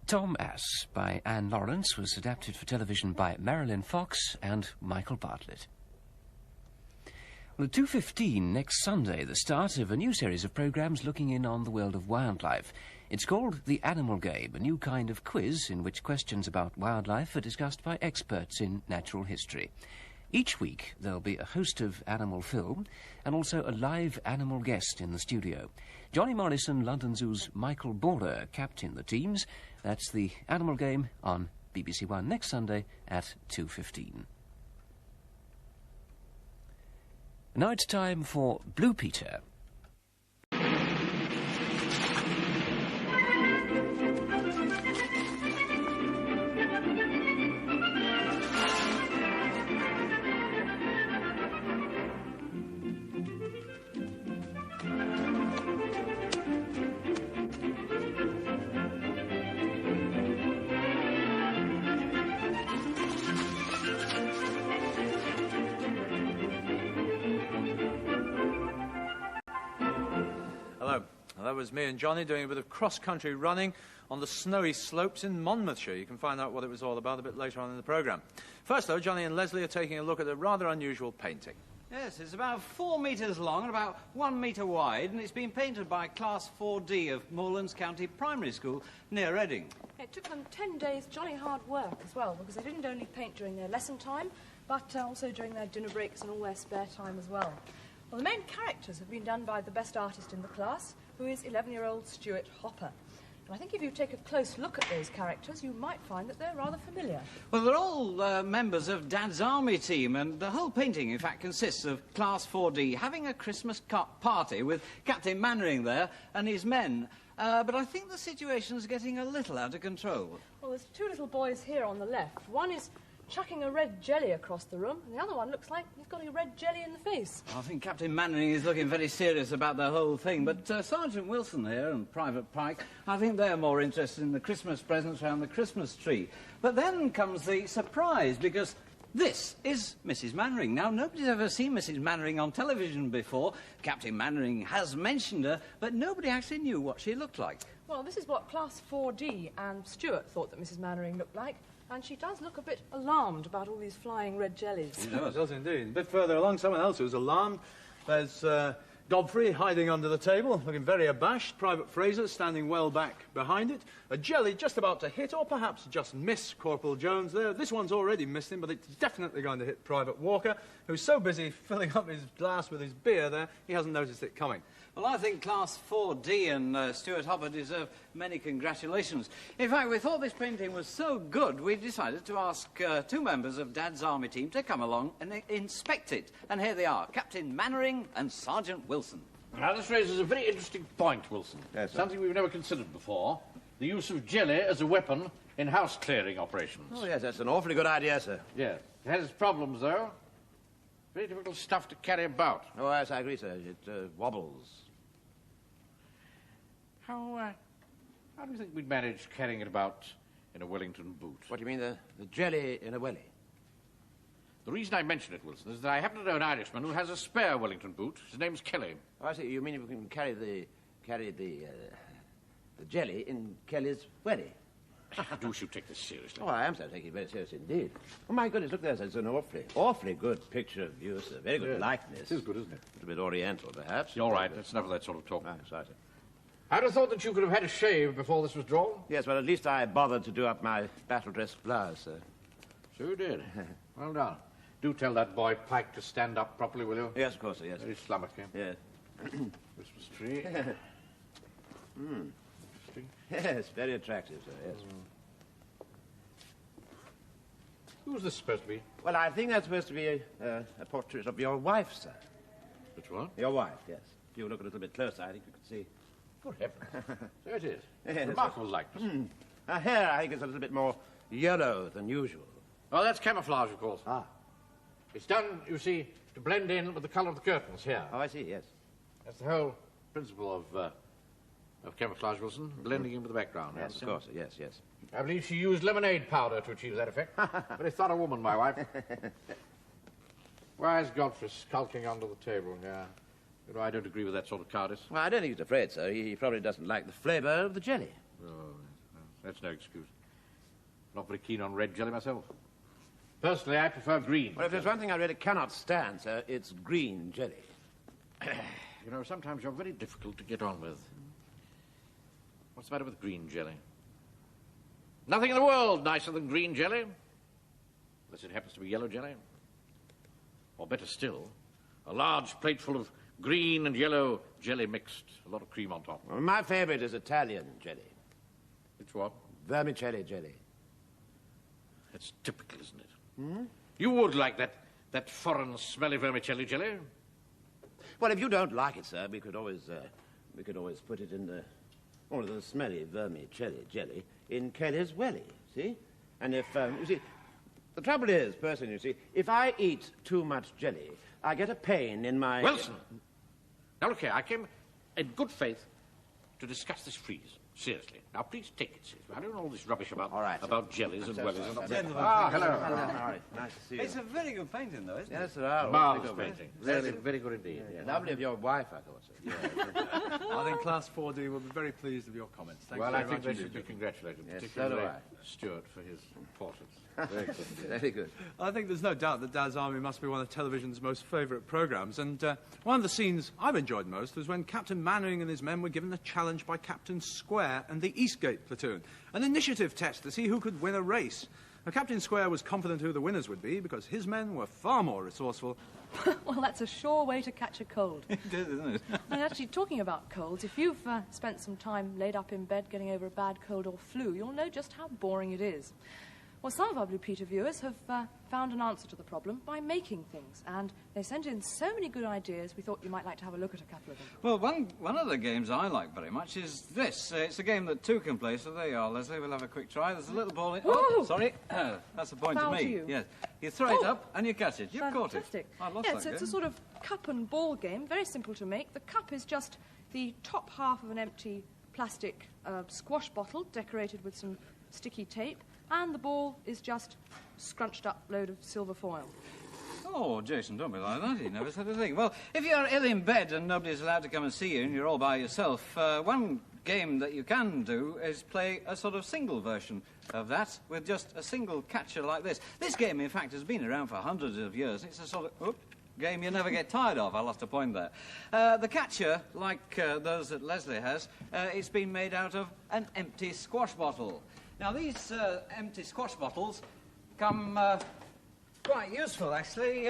Tom Ass by Anne Lawrence was adapted for television by Marilyn Fox and Michael Bartlett. Well, at 2:15 next Sunday, the start of a new series of programmes looking in on the world of wildlife. It's called The Animal Game, a new kind of quiz in which questions about wildlife are discussed by experts in natural history. Each week, there'll be a host of animal film and also a live animal guest in the studio. Johnny Morrison, London Zoo's Michael Borer, captain the teams. That's The Animal Game on BBC One next Sunday at 2:15. Now it's time for Blue Peter. That was me and Johnny doing a bit of cross-country running on the snowy slopes in Monmouthshire. You can find out what it was all about a bit later on in the programme. First, though, Johnny and Leslie are taking a look at a rather unusual painting. Yes, it's about 4 metres long and about 1 metre wide, and it's been painted by Class 4D of Moorlands County Primary School near Reading. It took them 10 days jolly hard work as well, because they didn't only paint during their lesson time, but also during their dinner breaks and all their spare time as well. Well, the main characters have been done by the best artist in the class, who is 11-year-old Stuart Hopper. And I think if you take a close look at those characters, you might find that they're rather familiar. Well, they're all members of Dad's army team, and the whole painting, in fact, consists of Class 4D having a Christmas party with Captain Mannering there and his men. But I think the situation's getting a little out of control. Well, there's 2 little boys here on the left. One is chucking a red jelly across the room, and the other one looks like he's got a red jelly in the face. I think Captain Mannering is looking very serious about the whole thing, but Sergeant Wilson here and Private Pike, I think they're more interested in the Christmas presents around the Christmas tree. But then comes the surprise, because this is Mrs. Mannering. Now, nobody's ever seen Mrs. Mannering on television before. Captain Mannering has mentioned her, but nobody actually knew what she looked like. Well, this is what Class 4D and Stuart thought that Mrs. Mannering looked like. And she does look a bit alarmed about all these flying red jellies. She does indeed. A bit further along, someone else who's alarmed. There's Godfrey hiding under the table, looking very abashed. Private Fraser standing well back behind it. A jelly just about to hit, or perhaps just miss Corporal Jones there. This one's already missed him, but it's definitely going to hit Private Walker, who's so busy filling up his glass with his beer there, he hasn't noticed it coming. Well, I think Class 4D and Stuart Hopper deserve many congratulations. In fact, we thought this painting was so good, we decided to ask 2 members of Dad's army team to come along and inspect it. And here they are, Captain Mannering and Sergeant Wilson. Now, this raises a very interesting point, Wilson. Yes, sir. Something we've never considered before. The use of jelly as a weapon in house-clearing operations. Oh, yes, that's an awfully good idea, sir. Yes. It has its problems, though. Very difficult stuff to carry about. Oh, yes, I agree, sir. It wobbles. How do you think we'd manage carrying it about in a Wellington boot? What do you mean, the jelly in a welly? The reason I mention it, Wilson, is that I happen to know an Irishman who has a spare Wellington boot. His name's Kelly. Oh, I see. You mean you can carry the jelly in Kelly's welly? Do you take this seriously? Oh, I am, sir. Taking it very seriously indeed. Oh, my goodness, look there, sir. It's an awfully good picture of you, sir. Very good likeness. It is good, isn't it? A little bit oriental, perhaps. You're right. That's enough of that sort of talk. Ah, sorry, sir. I'd have thought that you could have had a shave before this was drawn. Yes, well, at least I bothered to do up my battle dress blouse, sir. So you did. Well done. Do tell that boy Pike to stand up properly, will you? Yes, of course, sir, yes. Very slummocky. Yes. Christmas tree. Interesting. Yes, very attractive, sir, yes. Who's this supposed to be? Well, I think that's supposed to be a portrait of your wife, sir. Which one? Your wife, yes. If you look a little bit closer, I think you could see. Good heavens. So it is. Yes. Remarkable likeness. Her hair, I think, is a little bit more yellow than usual. Oh, that's camouflage, of course. Ah. It's done, you see, to blend in with the colour of the curtains here. Oh, I see, yes. That's the whole principle of camouflage, Wilson, blending in with the background. Yes, of course, yes, yes. I believe she used lemonade powder to achieve that effect. Very thorough woman, my wife. Why is Godfrey skulking under the table? Yeah. You know, I don't agree with that sort of cowardice. Well, I don't think he's afraid, sir. He probably doesn't like the flavour of the jelly. Oh, That's no excuse. Not very keen on red jelly myself. Personally, I prefer green. Well, if there's one thing I really cannot stand, sir, it's green jelly. You know, sometimes you're very difficult to get on with. What's the matter with green jelly? Nothing in the world nicer than green jelly. Unless it happens to be yellow jelly. Or better still, a large plateful of green and yellow jelly mixed. A lot of cream on top. Well, my favourite is Italian jelly. It's what? Vermicelli jelly. That's typical, isn't it? Hmm? You would like that foreign, smelly vermicelli jelly? Well, if you don't like it, sir, we could always put it in the smelly vermicelli jelly in Kelly's Welly, see? And if, you see, the trouble is, personally, you see, if I eat too much jelly, I get a pain in my... Wilson! Now, look here, I came in good faith to discuss this freeze. Seriously. Now, please take it seriously. I don't know all this rubbish about, about jellies and wellies and all that. Hello. All right, nice to see you. It's a very good painting, though, isn't it? Yes, sir. Marvellous painting. Really, very good indeed. Yeah. Lovely of your wife, I thought, sir. I think Class 4D will be very pleased with your comments. Thank you Well, very I think much they indeed. should be congratulated, Yes, particularly so do I. Stuart for his portraits. Very good. Very good. I think there's no doubt that Dad's Army must be one of television's most favourite programmes, and one of the scenes I've enjoyed most was when Captain Mannering and his men were given a challenge by Captain Square and the Eastgate platoon, an initiative test to see who could win a race. Now, Captain Square was confident who the winners would be because his men were far more resourceful. Well, that's a sure way to catch a cold. It is, isn't it? And actually, talking about colds, if you've spent some time laid up in bed getting over a bad cold or flu, you'll know just how boring it is. Well, some of our Blue Peter viewers have found an answer to the problem by making things, and they sent in so many good ideas, we thought you might like to have a look at a couple of them. Well, one of the games I like very much is this. It's a game that two can play, so there you are, Leslie. We'll have a quick try. There's a little ball in... Oh, sorry. That's a point Foul to me. to you. Yes. You throw it up and you catch it. You've caught it. Fantastic. I lost Yes, that it's a game. sort of cup and ball game, very simple to make. The cup is just the top half of an empty plastic squash bottle decorated with some sticky tape, and the ball is just scrunched up load of silver foil. Oh, Jason, don't be like that. He never said a thing. Well, if you're ill in bed and nobody's allowed to come and see you and you're all by yourself, one game that you can do is play a sort of single version of that with just a single catcher like this. This game, in fact, has been around for hundreds of years. It's a sort of game you never get tired of. I lost a point there. The catcher, like those that Leslie has, it's been made out of an empty squash bottle. Now, these empty squash bottles come quite useful, actually,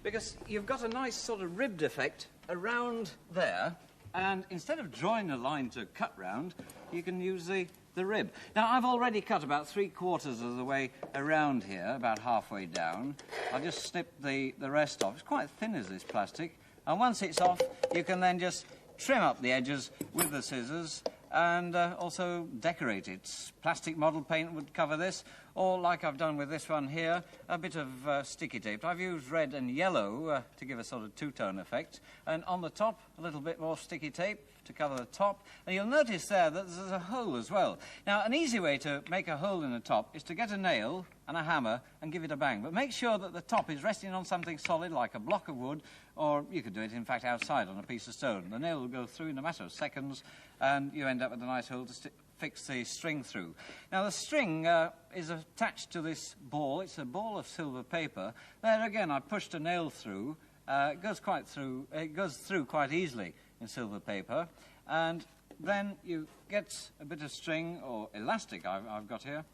because you've got a nice sort of ribbed effect around there, and instead of drawing a line to cut round, you can use the rib. Now, I've already cut about 3/4 of the way around here, about halfway down. I'll just snip the rest off. It's quite thin as this plastic, and once it's off, you can then just trim up the edges with the scissors and also decorate it. Plastic model paint would cover this, or like I've done with this one here, a bit of sticky tape. I've used red and yellow to give a sort of two-tone effect, and on the top, a little bit more sticky tape to cover the top, and you'll notice there that there's a hole as well. Now, an easy way to make a hole in the top is to get a nail and a hammer and give it a bang, but make sure that the top is resting on something solid like a block of wood, or you could do it, in fact, outside on a piece of stone. The nail will go through in a matter of seconds, and you end up with a nice hole to fix the string through. Now, the string is attached to this ball. It's a ball of silver paper. There, again, I pushed a nail through. It goes through quite easily in silver paper, and then you get a bit of string or elastic I've got here.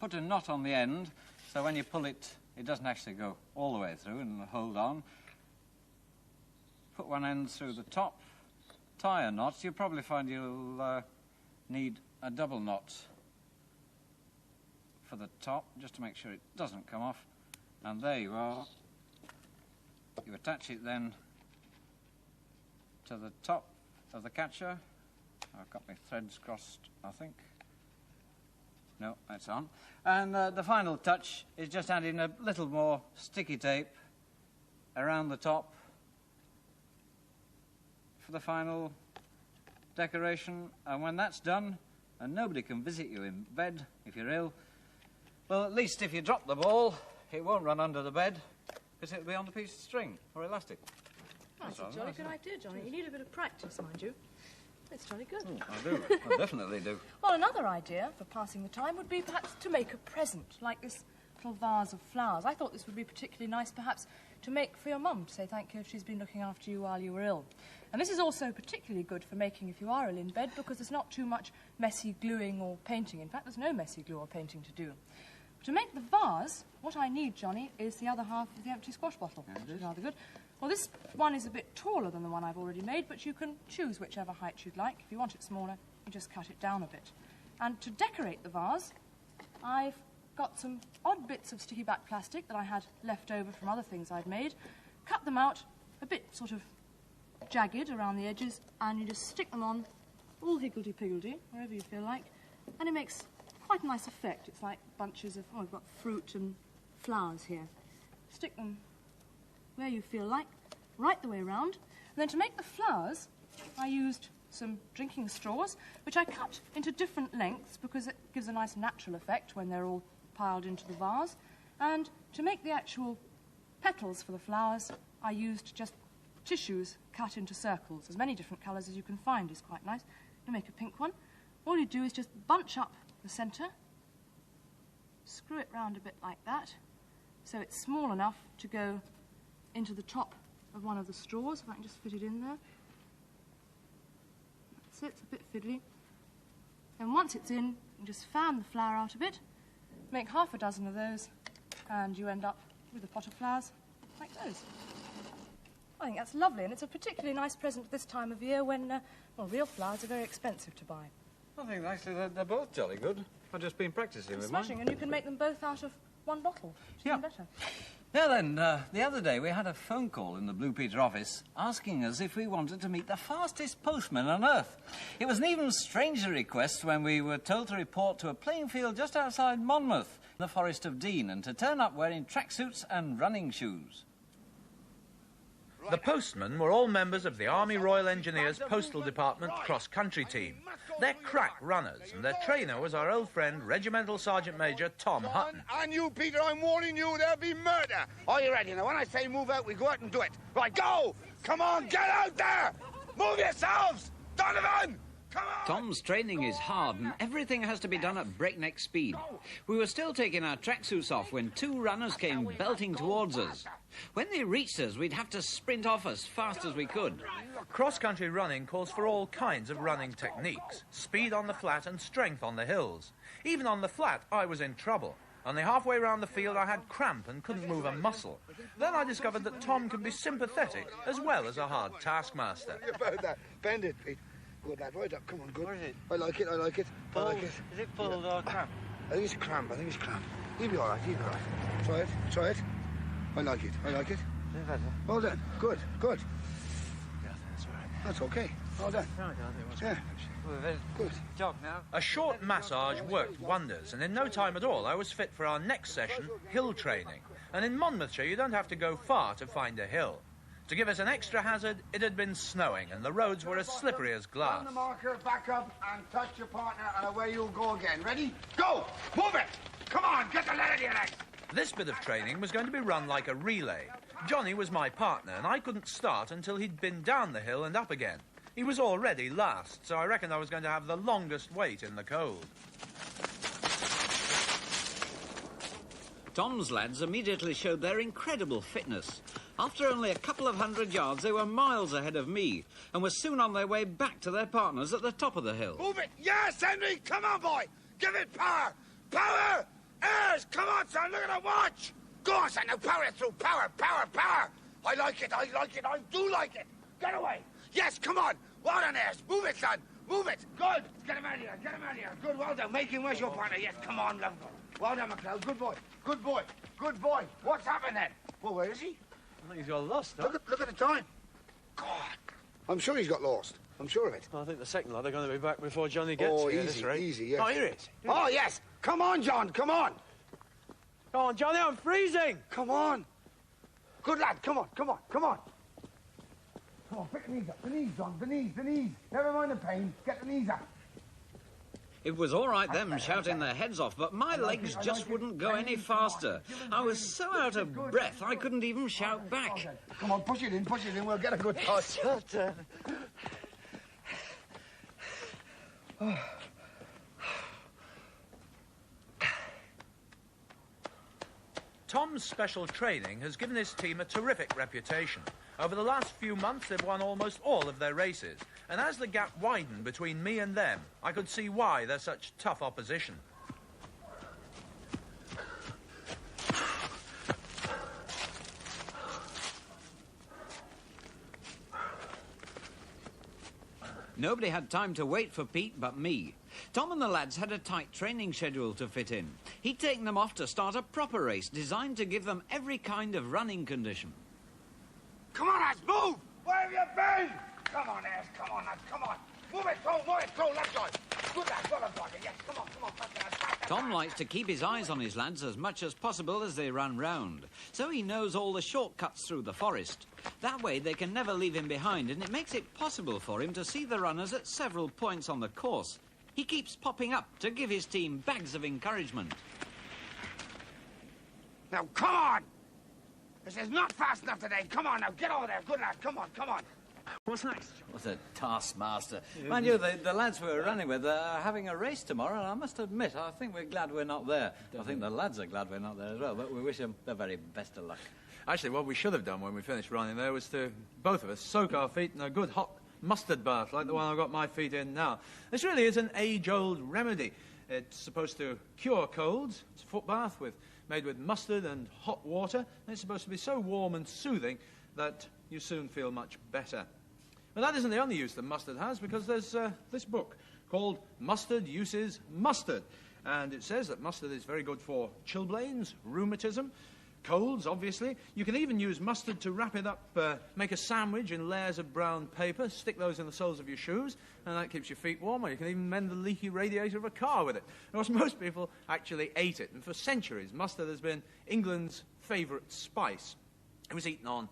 Put a knot on the end, so when you pull it, it doesn't actually go all the way through and hold on. Put one end through the top, tie a knot. You'll probably find you'll need a double knot for the top, just to make sure it doesn't come off. And there you are. You attach it then to the top of the catcher. I've got my threads crossed, I think. No, that's on. And the final touch is just adding a little more sticky tape around the top for the final decoration. And when that's done, and nobody can visit you in bed if you're ill, well, at least if you drop the ball, it won't run under the bed, because it'll be on a piece of string or elastic. That's a jolly good idea, Johnny. You need a bit of practice, mind you. It's jolly good. I do. I definitely do. Well, another idea for passing the time would be perhaps to make a present, like this little vase of flowers. I thought this would be particularly nice, perhaps, to make for your mum, to say thank you if she's been looking after you while you were ill. And this is also particularly good for making if you are ill in bed, because there's not too much messy gluing or painting. In fact, there's no messy glue or painting to do. To make the vase, what I need, Johnny, is the other half of the empty squash bottle, which is rather good. Well, this one is a bit taller than the one I've already made, but you can choose whichever height you'd like. If you want it smaller, you just cut it down a bit. And to decorate the vase, I've got some odd bits of sticky back plastic that I had left over from other things I'd made, cut them out a bit sort of jagged around the edges, and you just stick them on all higgledy-piggledy, wherever you feel like, and it makes quite a nice effect. It's like bunches of, we've got fruit and flowers here. Stick them where you feel like, right the way around. And then to make the flowers, I used some drinking straws, which I cut into different lengths because it gives a nice natural effect when they're all piled into the vase. And to make the actual petals for the flowers, I used just tissues cut into circles. As many different colours as you can find is quite nice. You make a pink one. All you do is just bunch up the centre, screw it round a bit like that, so it's small enough to go into the top of one of the straws. If I can just fit it in there. That's it, it's a bit fiddly. And once it's in, you just fan the flower out a bit, make half a dozen of those, and you end up with a pot of flowers like those. I think that's lovely, and it's a particularly nice present this time of year when, well, real flowers are very expensive to buy. I think actually they're both jolly good. I've just been practising with mine. Smashing, and you can make them both out of one bottle, which is even better. Now then, the other day we had a phone call in the Blue Peter office asking us if we wanted to meet the fastest postman on Earth. It was an even stranger request when we were told to report to a playing field just outside Monmouth, the Forest of Dean, and to turn up wearing tracksuits and running shoes. The postmen were all members of the Army Royal Engineers Postal Department cross-country team. They're crack runners, and their trainer was our old friend, Regimental Sergeant Major Tom Hutton. And you, Peter, I'm warning you, there'll be murder. Are you ready? Now, when I say move out, we go out and do it. Right, go! Come on, get out there! Move yourselves! Donovan! Come on! Tom's training is hard, and everything has to be done at breakneck speed. We were still taking our tracksuits off when two runners came belting towards us. When they reached us, we'd have to sprint off as fast as we could. Cross-country running calls for all kinds of running techniques. Speed on the flat and strength on the hills. Even on the flat, I was in trouble. Only halfway around the field, I had cramp and couldn't move a muscle. Then I discovered that Tom can be sympathetic as well as a hard taskmaster. About that. Bend it, Pete. Good lad, right up. Come on, good. Where is it? I like it, I like it. I like it. Is it pulled or cramp? I think it's cramp, I think it's cramp. You'll be all right, you'll be all right. Try it, try it. I like it, I like it. Well done. Good, good. Yeah, that's all right. That's okay. Well done. No, I don't think it was Yeah. good jog now. A short massage worked wonders, and in no time at all I was fit for our next session, hill training. And in Monmouthshire, you don't have to go far to find a hill. To give us an extra hazard, it had been snowing, and the roads were as slippery as glass. On the marker, back up, and touch your partner, and away you'll go again. Ready? Go! Move it! Come on, get the lead in your legs! This bit of training was going to be run like a relay. Johnny was my partner, and I couldn't start until he'd been down the hill and up again. He was already last, so I reckoned I was going to have the longest wait in the cold. Tom's lads immediately showed their incredible fitness. After only a couple of 100 yards, they were miles ahead of me and were soon on their way back to their partners at the top of the hill. Move it! Yes, Henry! Come on, boy! Give it power! Power! Airs! Come on, son! Look at the watch! Go on, son! Now power it through! Power! Power! Power! I like it! I like it! I do like it! Get away! Yes, come on! Well done, Airs! Move it, son! Move it! Good! Get him out of here! Get him out of here! Good, well done! Make him, where's your partner? Yes, come on, love. Well done, McLeod. Good boy! Good boy! Good boy! What's happened then? Well, where is he? I think he's got lost, huh? Look at the time. God! I'm sure he's got lost. I'm sure of it. I think the second lot are going to be back before Johnny gets Oh, here. easy, This rate. easy, yes. Oh, here it is. Oh, yes! Come on, John! Come on! Come on, Johnny, I'm freezing! Come on! Good lad, come on, come on, come on! Come on, pick the knees up. The knees, John, the knees, the knees. Never mind the pain, get the knees up. It was all right them shouting their heads off, but my legs just wouldn't go any faster. I was so out of breath I couldn't even shout back. Come on, push it in, we'll get a good touch. Tom's special training has given his team a terrific reputation. Over the last few months, they've won almost all of their races. And as the gap widened between me and them, I could see why they're such tough opposition. Nobody had time to wait for Pete but me. Tom and the lads had a tight training schedule to fit in. He'd taken them off to start a proper race designed to give them every kind of running condition. Come on, lads, move! Where have you been? Come on, lads, come on, lads, come on. Move it, go, left side. Good lad, well done, yes, come on, faster. Tom likes to keep his eyes on his lads as much as possible as they run round, so he knows all the shortcuts through the forest. That way they can never leave him behind, and it makes it possible for him to see the runners at several points on the course. He keeps popping up to give his team bags of encouragement. Now, come on! This is not fast enough today. Come on now, get over there. Good lad, come on. What's next? What a taskmaster. Mind you, the lads we were running with are having a race tomorrow, and I must admit, I think we're glad we're not there. I think the lads are glad we're not there as well, but we wish them the very best of luck. Actually, what we should have done when we finished running there was to, both of us, soak our feet in a good hot mustard bath, like the one I've got my feet in now. This really is an age-old remedy. It's supposed to cure colds. It's a foot bath made with mustard and hot water. And it's supposed to be so warm and soothing that you soon feel much better. But that isn't the only use that mustard has, because there's this book called Mustard Uses Mustard. And it says that mustard is very good for chilblains, rheumatism, colds, obviously. You can even use mustard to wrap it up, make a sandwich in layers of brown paper, stick those in the soles of your shoes, and that keeps your feet warm, or you can even mend the leaky radiator of a car with it. Of course, most people actually ate it, and for centuries, mustard has been England's favourite spice. It was eaten on,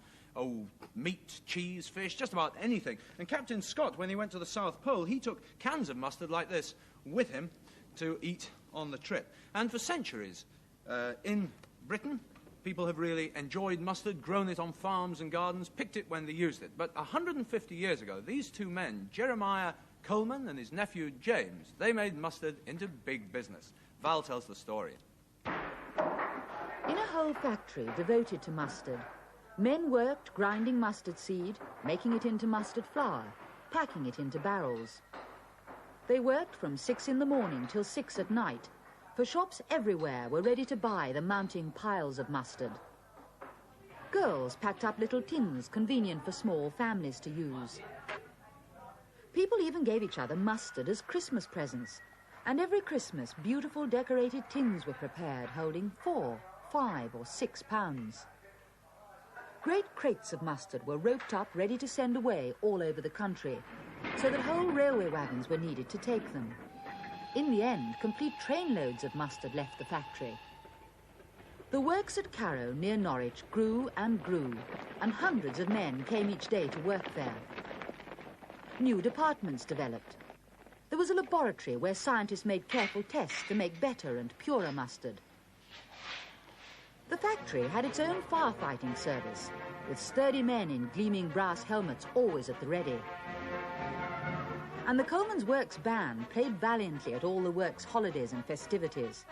meat, cheese, fish, just about anything. And Captain Scott, when he went to the South Pole, he took cans of mustard like this with him to eat on the trip. And for centuries, in Britain, people have really enjoyed mustard, grown it on farms and gardens, picked it when they used it. But 150 years ago, these two men, Jeremiah Coleman and his nephew James, they made mustard into big business. Val tells the story. In a whole factory devoted to mustard, men worked grinding mustard seed, making it into mustard flour, packing it into barrels. They worked from 6 in the morning till 6 at night, for shops everywhere were ready to buy the mounting piles of mustard. Girls packed up little tins convenient for small families to use. People even gave each other mustard as Christmas presents, and every Christmas beautiful decorated tins were prepared holding 4, 5 or 6 pounds. Great crates of mustard were roped up ready to send away all over the country, so that whole railway wagons were needed to take them. In the end, complete trainloads of mustard left the factory. The works at Carrow, near Norwich, grew and grew, and hundreds of men came each day to work there. New departments developed. There was a laboratory where scientists made careful tests to make better and purer mustard. The factory had its own firefighting service, with sturdy men in gleaming brass helmets always at the ready. And the Coleman's Works band played valiantly at all the works' holidays and festivities.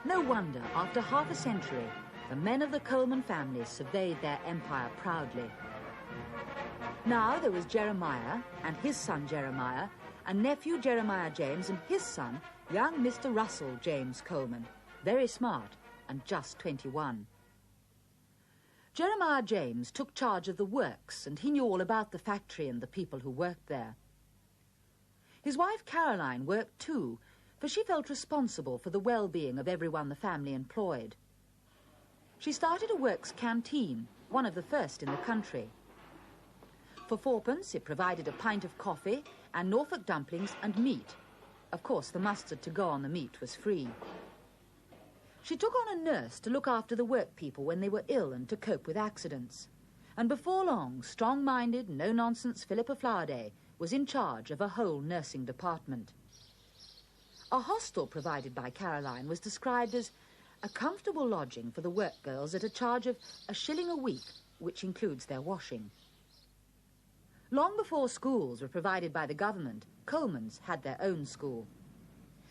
No wonder, after half a century, the men of the Coleman family surveyed their empire proudly. Now there was Jeremiah and his son Jeremiah, and nephew Jeremiah James and his son, young Mr. Russell James Coleman, very smart and just 21. Jeremiah James took charge of the works, and he knew all about the factory and the people who worked there. His wife Caroline worked too, for she felt responsible for the well-being of everyone the family employed. She started a works canteen, one of the first in the country. For 4p, it provided a pint of coffee and Norfolk dumplings and meat. Of course, the mustard to go on the meat was free. She took on a nurse to look after the work people when they were ill and to cope with accidents. And before long, strong-minded, no-nonsense Philippa Flowerday was in charge of a whole nursing department. A hostel provided by Caroline was described as a comfortable lodging for the work girls at a charge of £1 a week, which includes their washing. Long before schools were provided by the government, Colemans had their own school.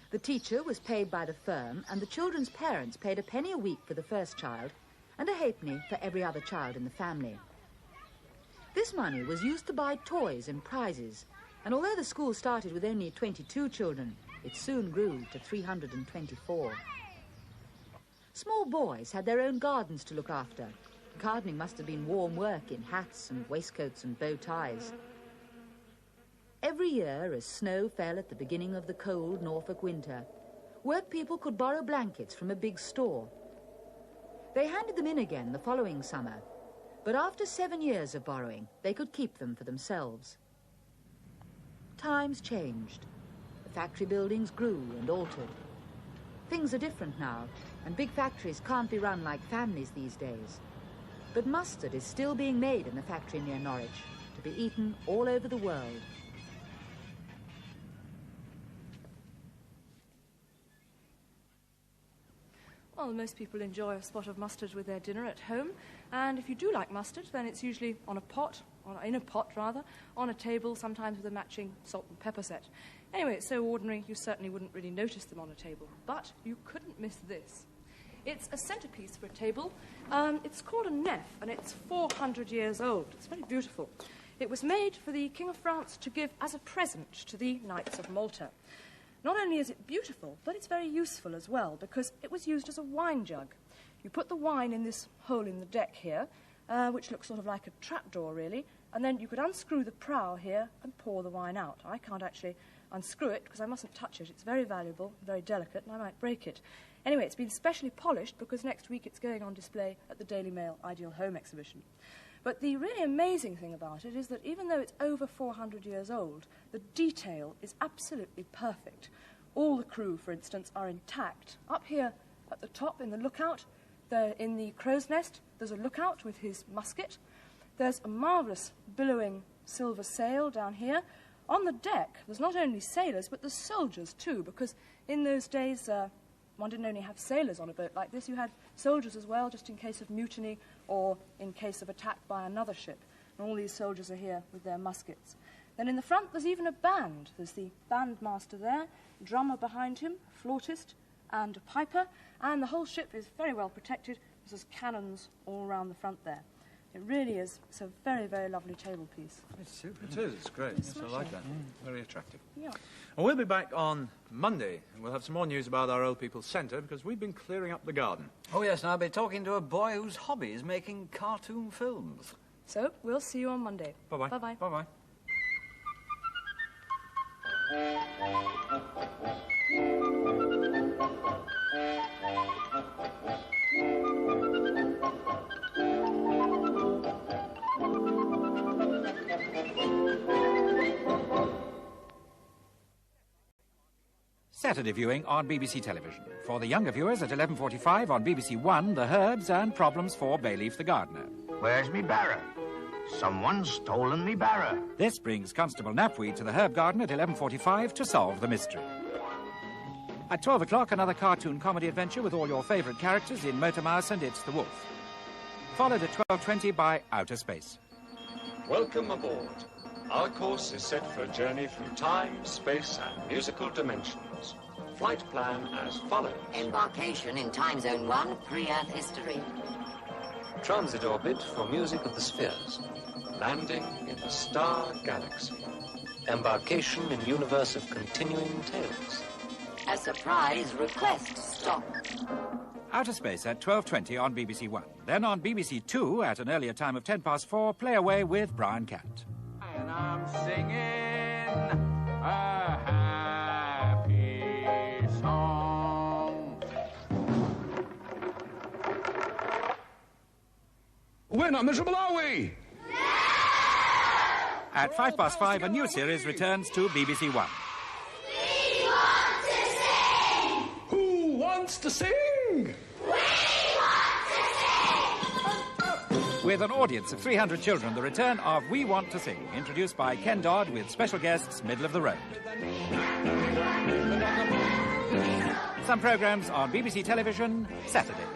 The teacher was paid by the firm, and the children's parents paid a penny a week for the first child and a halfpenny for every other child in the family. This money was used to buy toys and prizes, and although the school started with only 22 children, it soon grew to 324. Small boys had their own gardens to look after. Gardening must have been warm work in hats and waistcoats and bow ties. Every year, as snow fell at the beginning of the cold Norfolk winter, work people could borrow blankets from a big store. They handed them in again the following summer, but after 7 years of borrowing, they could keep them for themselves. Times changed. The factory buildings grew and altered. Things are different now, and big factories can't be run like families these days. But mustard is still being made in the factory near Norwich, to be eaten all over the world. Well, most people enjoy a spot of mustard with their dinner at home, and if you do like mustard, then it's usually in a pot, on a table, sometimes with a matching salt and pepper set. Anyway, it's so ordinary you certainly wouldn't really notice them on a table, but you couldn't miss this. It's a centrepiece for a table. It's called a nef, and it's 400 years old. It's very beautiful. It was made for the King of France to give as a present to the Knights of Malta. Not only is it beautiful, but it's very useful as well, because it was used as a wine jug. You put the wine in this hole in the deck here, which looks sort of like a trapdoor, really, and then you could unscrew the prow here and pour the wine out. I can't actually unscrew it, because I mustn't touch it. It's very valuable, very delicate, and I might break it. Anyway, it's been specially polished because next week it's going on display at the Daily Mail Ideal Home exhibition. But the really amazing thing about it is that even though it's over 400 years old, the detail is absolutely perfect. All the crew, for instance, are intact. Up here at the top in the lookout, in the crow's nest, there's a lookout with his musket. There's a marvellous billowing silver sail down here. On the deck, there's not only sailors, but there's soldiers too, because in those days, one didn't only have sailors on a boat like this, you had soldiers as well, just in case of mutiny or in case of attack by another ship. And all these soldiers are here with their muskets. Then in the front, there's even a band. There's the bandmaster there, drummer behind him, flautist, and a piper, and the whole ship is very well protected. There's cannons all around the front there. It really is. It's a very, very lovely table piece. It's super. It is. It's great. Yes, I like that. Very attractive. Yeah. And we'll be back on Monday, and we'll have some more news about our Old People's Centre, because we've been clearing up the garden. Oh, yes, and I'll be talking to a boy whose hobby is making cartoon films. So, we'll see you on Monday. Bye-bye. Bye-bye. Bye-bye. Saturday viewing on BBC Television. For the younger viewers at 11:45 on BBC One, The Herbs and Problems for Bayleaf the Gardener. Where's me barrow? Someone's stolen me barrow. This brings Constable Knapweed to the Herb Garden at 11:45 to solve the mystery. At 12 o'clock, another cartoon comedy adventure with all your favourite characters in Motor Mouse and It's the Wolf. Followed at 12:20 by Outer Space. Welcome aboard. Our course is set for a journey through time, space and musical dimensions. Flight plan as follows. Embarkation in Time Zone 1, pre-Earth history. Transit orbit for music of the spheres. Landing in the star galaxy. Embarkation in universe of continuing tales. A surprise request stop. Outer Space at 12:20 on BBC One. Then on BBC Two, at an earlier time of 4:10, Play Away with Brian Catt. And I'm singing a happy song. We're not miserable, are we? At 5:05, a new series returns to BBC One. We want to sing! Who wants to sing? With an audience of 300 children, the return of We Want to Sing, introduced by Ken Dodd with special guests middle of the road. Some programmes on BBC Television, Saturday.